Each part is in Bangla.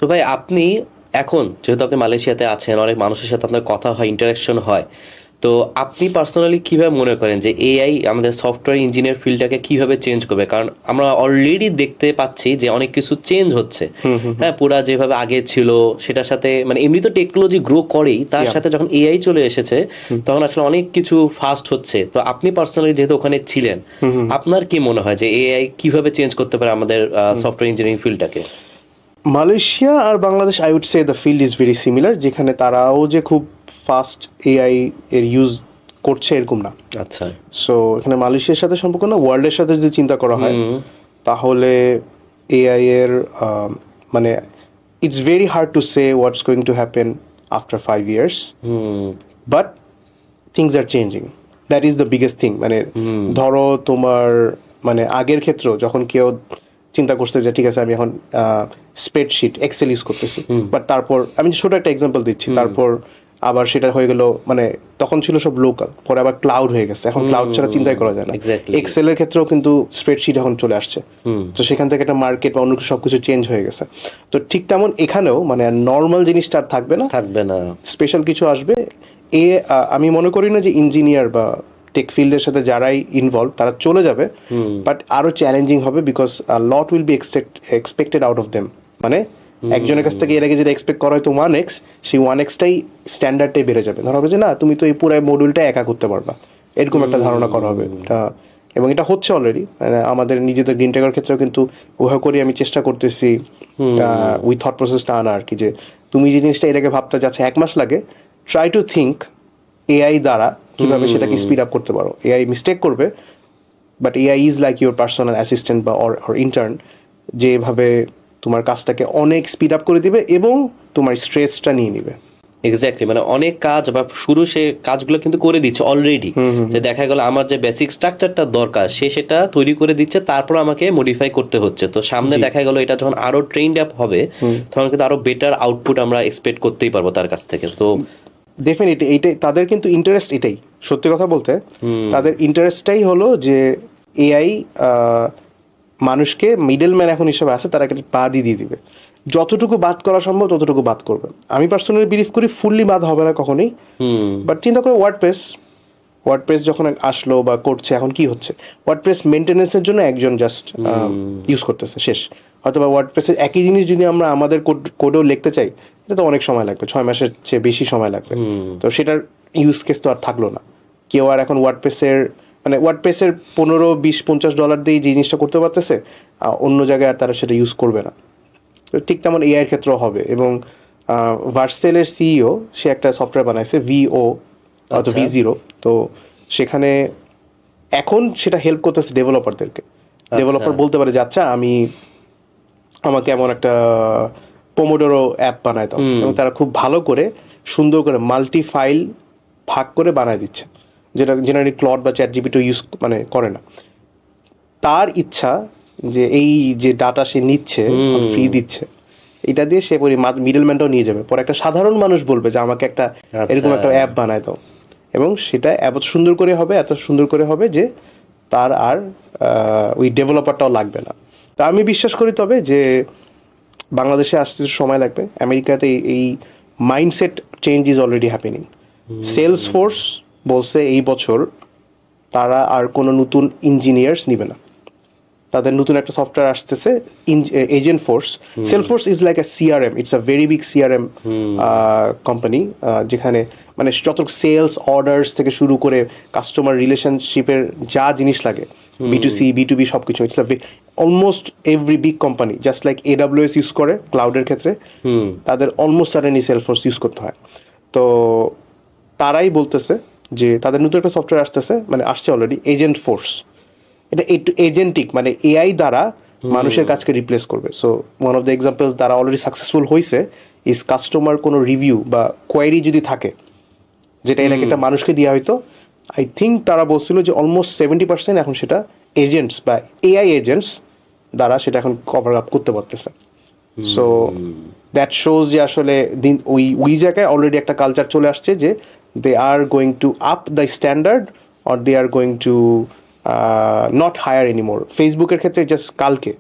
তো ভাই আপনি এখন যেহেতু আপনি মালয়েশিয়াতে আছেন, অনেক মানুষের সাথে আপনার কথা হয়, ইন্টারাকশন হয়, তো আপনি পার্সোনালি কিভাবে মনে করেন যে এআই আমাদের সফটওয়্যার ইঞ্জিনিয়ার ফিল্ডটাকে কিভাবে চেঞ্জ করবে? কারণ আমরা অলরেডি দেখতে পাচ্ছি যে অনেক কিছু চেঞ্জ হচ্ছে। হুম হুম হুম হ্যাঁ, পুরা যেভাবে আগে ছিল সেটার সাথে মানে এমনি তো টেকনোলজি গ্রো করেই, তার ইয়া সাথে যখন এআই চলে এসেছে হুম তখন আসলে অনেক কিছু ফাস্ট হচ্ছে। তো আপনি পার্সোনালি যেহেতু ওখানে ছিলেন, হুম হুম আপনার কি মনে হয় যে এআই কিভাবে চেঞ্জ করতে পারে আমাদের হুম। সফটওয়্যার ইঞ্জিনিয়ারিং ফিল্ডটাকে? মালয়েশিয়া আর Bangladesh I would say the field is very similar, যেখানে তারাও যে খুব ফাস্ট এআই এর ইউজ করছে এরকম না। আচ্ছা। সো এখানে মালয়েশিয়ার সাথে সম্পর্ক না, ওয়ার্ল্ডের সাথে যদি চিন্তা করা হয় হুম তাহলে এআই এর মানে it's very hard to say what's going to happen after 5 years, hmm but things are changing. That is the biggest thing. মানে হুম ধরো তোমার মানে আগের ক্ষেত্র যখন কেউ চিন্তা করছে যে ঠিক আছে আমি এখন স্প্রেডশিট এক্সেল ইউজ করতেছি, হুম বাট তারপর আমি ছোট একটা এক্সাম্পল দিচ্ছি, তারপর আবার সেটা হয়ে গেল মানে তখন ছিল সব লোকাল, পরে আবার ক্লাউড হয়ে গেছে, এখন ক্লাউড ছাড়া চিন্তাই করা যায় না। এক্স্যাক্টলি। এক্সেলের ক্ষেত্রেও কিন্তু স্প্রেডশিট এখন চলে আসছে। হুম তো সেখান থেকে একটা মার্কেট বা অন্য সবকিছু চেঞ্জ হয়ে গেছে। তো ঠিক তেমন এখানেও মানে নর্মাল জিনিসটা আর থাকবে না, থাকবে না। স্পেশাল কিছু আসবে। আমি মনে করি না যে ইঞ্জিনিয়ার বা টেক ফিল্ডের সাথে যারাই ইনভলভ তারা চলে যাবে, হুম বাট আরো চ্যালেঞ্জিং হবে because lot will be expected out of them. মানে একজনের কাছ থেকে এর আগে যেটা এক্সপেক্ট করা হয়তো 1x, সেই 1xটাই স্ট্যান্ডার্ডটাই বেড়ে যাবে। ধরা হবে যে না তুমি তো এই পুরো মডিউলটা একা করতে পারবা, এরকম একটা ধারণা করা হবে এটা। এবং এটা হচ্ছে অলরেডি, মানে আমাদের নিজেদের গ্রিন টেকের ক্ষেত্রেও কিন্তু ওভাবে করে আমি চেষ্টা করতেছি উই থট প্রসেসটা আনা আর কি, যে তুমি যে জিনিসটা এর আগে ভাবতে যাচ্ছে 1 মাস লাগে, ট্রাই টু থিঙ্ক এআই দ্বারা কিভাবে সেটাকে স্পিড আপ করতে পারো। এআই মিস্টেক করবে, but AI is like your personal assistant বা অর ইন্টার্ন, যেভাবে তোমার কাজটাকে অনেক স্পিড আপ করে দিবে এবং তোমার স্ট্রেসটা নিয়ে নিবে। এক্স্যাক্টলি, মানে অনেক কাজ বা শুরু সে কাজগুলো কিন্তু করে দিচ্ছে অলরেডি। যে দেখা গেল আমার যে বেসিক স্ট্রাকচারটা দরকার সে সেটা তৈরি করে দিচ্ছে, তারপর আমাকে মডিফাই করতে হচ্ছে। তো সামনে জি। দেখা গেল এটা যখন আরো ট্রেন্ড আপ হবে তখন কিন্তু আরো বেটার আউটপুট আমরা এক্সপেক্ট করতেই পারবো তার কাছ থেকে। তো ডেফিনেটলি এইটাই তাদের কিন্তু ইন্টারেস্ট, এটাই সত্যি কথা বলতে তাদের ইন্টারেস্টটাই হলো যে এআই মানুষকে মিডল ম্যান এখন হিসেবে আছে, তারা একটা বাদই দিয়ে দিবে, যতটুকু বাদ করা সম্ভব ততটুকু বাদ করবে। আমি পার্সোনালি বিলিভ করি ফুললি বাদ হবে না কখনোই, বাট চিন্তা করে ওয়ার্ডপ্রেস যখন আসলো বা করছে, এখন কি হচ্ছে, ওয়ার্ডপ্রেস মেনটেন্যান্সের জন্য একজন জাস্ট ইউজ করতেছে, শেষ। হয়তো বা ওয়ার্ডপ্রেসের একই জিনিস যদি আমরা আমাদের কোডেও লিখতে চাই, এটা তো অনেক সময় লাগবে, 6 মাসের চেয়ে বেশি সময় লাগবে। তো সেটার ইউজ কেস তো আর থাকলো না। কেউ আর এখন ওয়ার্ডপ্রেসের 15, 20, 50 ডলার দিয়ে যে জিনিসটা করতে পারতেছে, অন্য জায়গায় আর তারা সেটা ইউজ করবে না। তো ঠিক তেমন এআইয়ের ক্ষেত্রেও হবে। এবং ভার্সেলের সিইও সে একটা সফটওয়্যার বানাইছে ভিও, অত আচ্ছা V0। তো সেখানে এখন সেটা হেল্প করতেছে ডেভেলপারদেরকে। ডেভেলপার বলতে পারে যে আচ্ছা আমাকে এমন একটা পোমোডোরো অ্যাপ বানায় দাও, এবং তারা খুব ভালো করে সুন্দর করে মাল্টি ফাইল ভাগ করে বানায় দিচ্ছে, যেটা জেনারেলি ক্লড বা চ্যাট জিপিটি ইউজ মানে করে না। তার ইচ্ছা যে এই যে ডাটা সে নিচ্ছে ফ্রি দিচ্ছে, এটা দিয়ে সে মিডল ম্যানটাও নিয়ে যাবে, পরে একটা সাধারণ মানুষ বলবে যে আমাকে একটা এরকম একটা অ্যাপ বানায় দাও, এবং সেটা এত সুন্দর করে হবে যে তার আর ওই ডেভেলপারটাও লাগবে না। তো আমি বিশ্বাস করি তবে যে বাংলাদেশে আসতে সময় লাগবে, আমেরিকাতে এই mindset change is already happening. Salesforce বলছে এই বছর তারা আর কোনো নতুন ইঞ্জিনিয়ার্স নিবে না, তাদের নতুন একটা সফটওয়্যার আসতেছে Agentforce. Salesforce is like a CRM, it's a very big CRM company, যেখানে মানে যত সেলস অর্ডার্স থেকে শুরু করে কাস্টমার রিলেশনশিপের যা জিনিস লাগে, B2C B2B সবকিছু, it's almost every big company just like AWS use করে ক্লাউডের ক্ষেত্রে, তাদের অলমোস্ট সাডেনলি সেলফোর্স ইউজ করতে হয়। তো তারাই বলতেছে যে তাদের নতুন একটা সফটওয়্যার আসতেছে, মানে আসছে অলরেডি, এজেন্ট ফোর্স। এটা একটু এজেন্টিক, মানে এআই দ্বারা মানুষের কাজকে রিপ্লেস করবে। So one of the examples দ্বারা অলরেডি সাকসেসফুল হয়েছে ইজ কাস্টমার কোনো রিভিউ বা কোয়ারি যদি থাকে, যেটা এর আগে একটা মানুষকে দেওয়া হয়তো, আই থিঙ্ক তারা বলছিল যে অলমোস্ট 70% এখন সেটা এজেন্টস বা এআই এজেন্টস দ্বারা সেটা এখন কভার আপ করতে পারতেছে। সো দ্যাট শোজ যে আসলে ওই জায়গায় অলরেডি একটা কালচার চলে আসছে যে they are going to up the standard, or they are going to not hire anymore. ফেসবুকের ক্ষেত্রে জাস্ট কালকে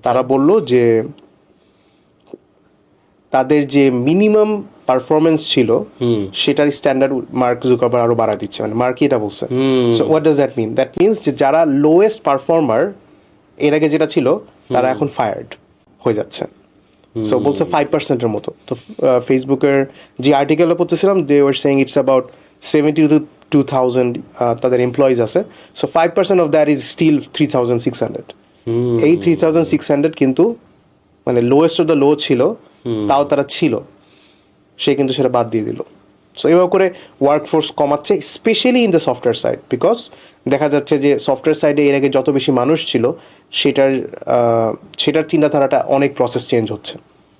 তারা বললো যে তাদের যে মিনিমাম পারফরমেন্স ছিল সেটার স্ট্যান্ডার্ড মার্ক জুকারবার্গ আরো বাড়া দিচ্ছে, মানে মার্কই এটা বলছে। So what does that mean? That means যে যারা লোয়েস্ট পারফর্মার এর আগে যেটা ছিল তারা এখন ফায়ার্ড হয়ে যাচ্ছে। সো বলছে 5%-এর মতো। তো ফেসবুকের যে আর্টিকেলটা পড়তেছিলাম, they were saying it's about 72,000 তাদের এমপ্লয়িজ আছে। So 5% of that is still 3,600। এই 3,600 কিন্তু মানে লোয়েস্ট অফ দ্য লো ছিল, তাও তারা ছিল, সে কিন্তু সেটা বাদ দিয়ে দিল। সো এভাবে করে ওয়ার্কফোর্স কমাচ্ছে, specially in the software side, because দেখা যাচ্ছে যে সফটওয়্যার সাইডে এর আগে যত বেশি মানুষ ছিল সেটার চিন্তাধারাটা অনেক প্রসেস চেঞ্জ হচ্ছে।